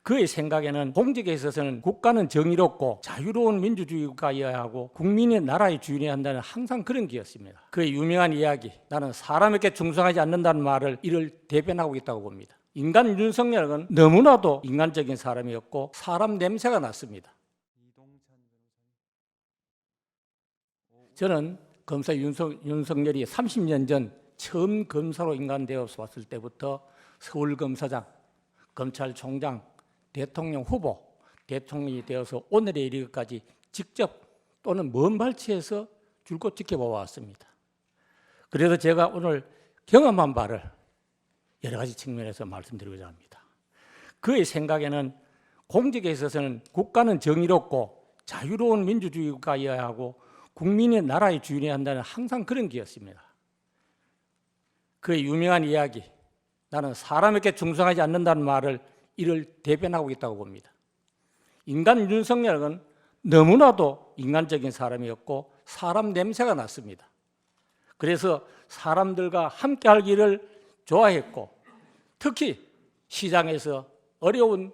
그의 생각에는 공직에 있어서는 국가는 정의롭고 자유로운 민주주의국가여야 하고 국민이 나라의 주인이 한다는 항상 그런 기였습니다. 그의 유명한 이야기, 나는 사람에게 충성하지 않는다는 말을 이를 대변하고 있다고 봅니다. 인간 윤석열은 너무나도 인간적인 사람이었고 사람 냄새가 났습니다. 저는 검사 윤석열이 30년 전 처음 검사로 인간되어서 왔을 때부터 서울검사장, 검찰총장, 대통령 후보, 대통령이 되어서 오늘에 이르기까지 직접 또는 먼 발치에서 줄곧 지켜보았습니다. 그래서 제가 오늘 경험한 바를 여러 가지 측면에서 말씀드리고자 합니다. 그의 생각에는 공직에 있어서는 국가는 정의롭고 자유로운 민주주의 국가여야 하고 국민이 나라의 주인이 한다는 항상 그런 기였습니다. 그의 유명한 이야기, 나는 사람에게 충성하지 않는다는 말을 이를 대변하고 있다고 봅니다. 인간 윤석열은 너무나도 인간적인 사람이었고 사람 냄새가 났습니다. 그래서 사람들과 함께 하기를 좋아했고 특히 시장에서 어려운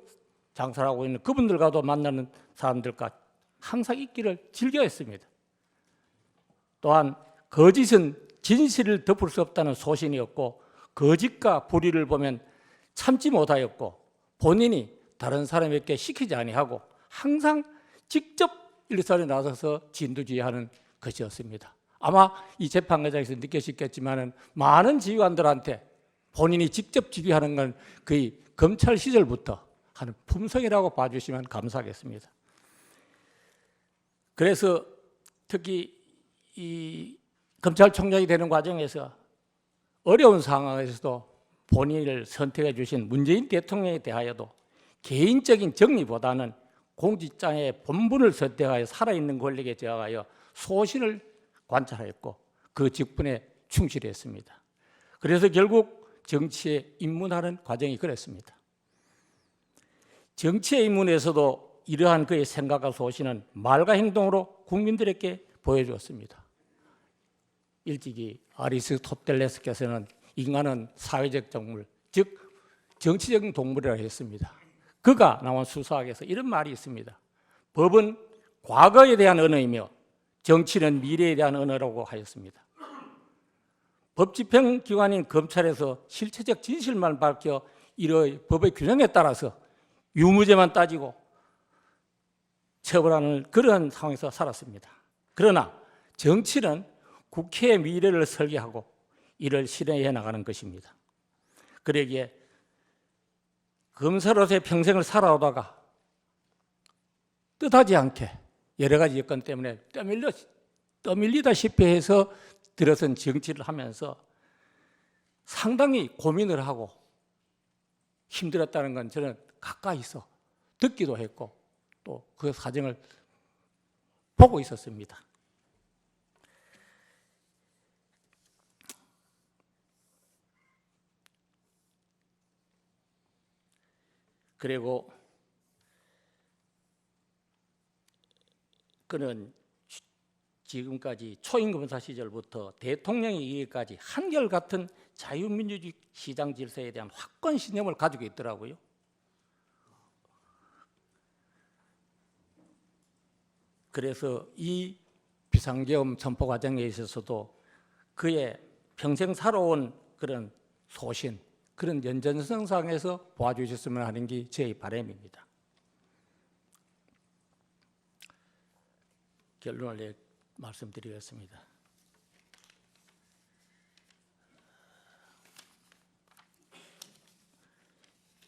장사를 하고 있는 그분들과도 만나는 사람들과 항상 있기를 즐겨했습니다. 또한 거짓은 진실을 덮을 수 없다는 소신이었고 거짓과 불의를 보면 참지 못하였고 본인이 다른 사람에게 시키지 아니하고 항상 직접 일선에 나서서 진두지휘하는 것이었습니다. 아마 이 재판 과정에서 느끼셨겠지만 많은 지휘관들한테 본인이 직접 지휘하는 건 거의 검찰 시절부터 하는 품성이라고 봐주시면 감사하겠습니다. 그래서 특히 이 검찰총장이 되는 과정에서 어려운 상황에서도 본인을 선택해 주신 문재인 대통령에 대하여도 개인적인 정리보다는 공직자의 본분을 선택하여 살아있는 권력에 저하여 소신을 관찰했고 그 직분에 충실했습니다. 그래서 결국 정치에 입문하는 과정이 그랬습니다. 정치에 입문해서도 이러한 그의 생각과 소신은 말과 행동으로 국민들에게 보여주었습니다. 일찍이 아리스토텔레스께서는 인간은 사회적 동물, 즉 정치적인 동물이라고 했습니다. 그가 나온 수사학에서 이런 말이 있습니다. 법은 과거에 대한 언어이며 정치는 미래에 대한 언어라고 하였습니다. 법집행기관인 검찰에서 실체적 진실만 밝혀 이러한 법의 규정에 따라서 유무죄만 따지고 처벌하는 그런 상황에서 살았습니다. 그러나 정치는 국회의 미래를 설계하고 이를 실행해 나가는 것입니다. 그러기에 검사로서의 평생을 살아오다가 뜻하지 않게 여러 가지 여건 때문에 떠밀리다시피 해서 들어선 정치를 하면서 상당히 고민을 하고 힘들었다는 건 저는 가까이서 듣기도 했고 또 그 사정을 보고 있었습니다. 그리고 그는 지금까지 초임검사 시절부터 대통령이 이르기까지 한결같은 자유민주주의 시장 질서에 대한 확고한 신념을 가지고 있더라고요. 그래서 이 비상계엄 선포 과정에 있어서도 그의 평생 살아온 그런 소신, 그런 연전선상에서 보아주셨으면 하는 게 제 바람입니다. 결론을 말씀드리겠습니다.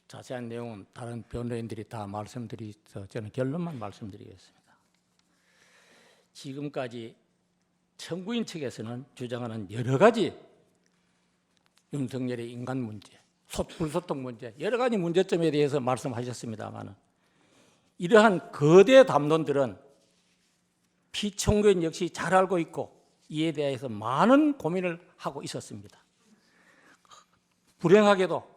자세한 내용은 다른 변호인들이 다 말씀드리서 저는 결론만 말씀드리겠습니다. 지금까지 청구인 측에서는 주장하는 여러 가지 윤석열의 인간 문제, 불소통 문제, 여러 가지 문제점에 대해서 말씀하셨습니다만 이러한 거대 담론들은 피청구인 역시 잘 알고 있고 이에 대해서 많은 고민을 하고 있었습니다. 불행하게도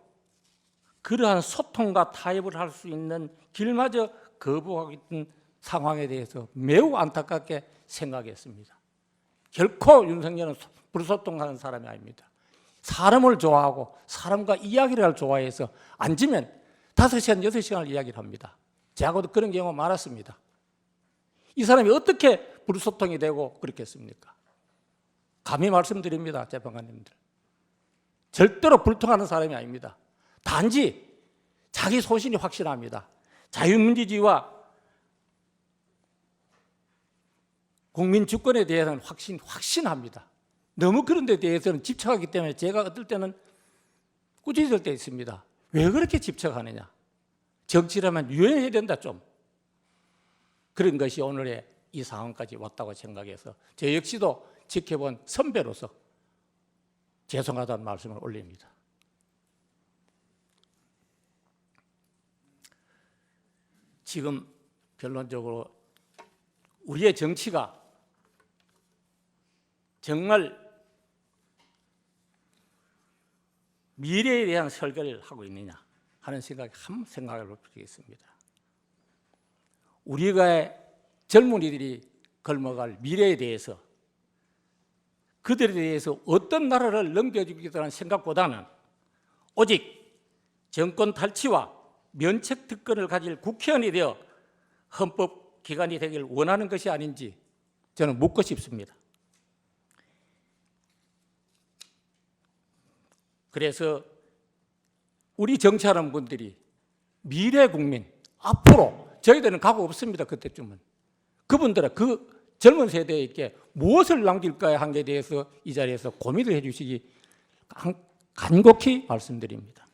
그러한 소통과 타협을 할 수 있는 길마저 거부하고 있는 상황에 대해서 매우 안타깝게 생각했습니다. 결코 윤석열은 불소통하는 사람이 아닙니다. 사람을 좋아하고 사람과 이야기를 좋아해서 앉으면 5시간, 6시간을 이야기를 합니다. 저하고도 그런 경우가 많았습니다. 이 사람이 어떻게 불소통이 되고 그렇겠습니까? 감히 말씀드립니다, 재판관님들. 절대로 불통하는 사람이 아닙니다. 단지 자기 소신이 확실합니다. 자유민주주의와 국민 주권에 대해서는 확신합니다. 너무 그런 데 대해서는 집착하기 때문에 제가 어떨 때는 꾸짖을 때 있습니다. 왜 그렇게 집착하느냐? 정치라면 유연해야 된다 좀. 그런 것이 오늘의 이 상황까지 왔다고 생각해서 저 역시도 지켜본 선배로서 죄송하다는 말씀을 올립니다. 지금 결론적으로 우리의 정치가 정말 미래에 대한 설계를 하고 있느냐 하는 생각이 한번 생각을 해보겠습니다. 우리가 젊은이들이 걸어갈 미래에 대해서 그들에 대해서 어떤 나라를 넘겨주겠다는 생각보다는 오직 정권 탈취와 면책 특권을 가질 국회의원이 되어 헌법기관이 되기를 원하는 것이 아닌지 저는 묻고 싶습니다. 그래서 우리 정치하는 분들이 미래 국민, 앞으로 저희들은 각오 없습니다. 그때쯤은. 그분들은 그 젊은 세대에게 무엇을 남길까 하는 데 대해서 이 자리에서 고민을 해 주시기 간곡히 말씀드립니다.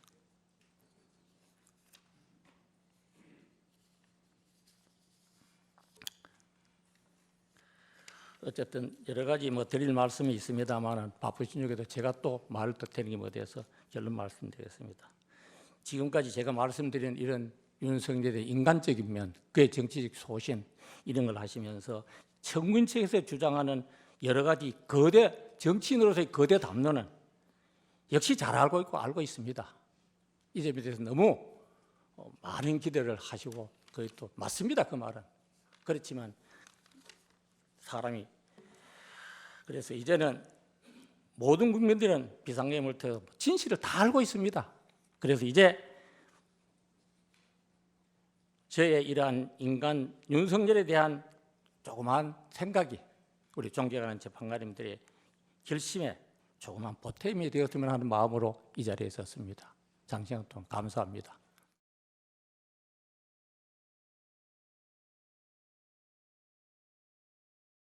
어쨌든 여러 가지 드릴 말씀이 있습니다만 바쁘신 중에도 제가 또 말을 터뜨리는 것에 대해서 결론 말씀드리겠습니다. 지금까지 제가 말씀드린 이런 윤석열의 인간적인 면, 그의 정치적 소신 이런 걸 하시면서 청문책에서 주장하는 여러 가지 거대 정치인으로서의 거대 담론은 역시 잘 알고 있고 알고 있습니다. 이 점에 대해서 너무 많은 기대를 하시고 그게 또 맞습니다. 그 말은. 그렇지만 사람이 그래서 이제는 모든 국민들은 비상계엄을 진실을 다 알고 있습니다. 그래서 이제 저의 이러한 인간 윤석열에 대한 조그만 생각이 우리 존경하는 재판관님들의 결심에 조그만 보탬이 되었으면 하는 마음으로 이 자리에 섰습니다. 장시간 동안 감사합니다.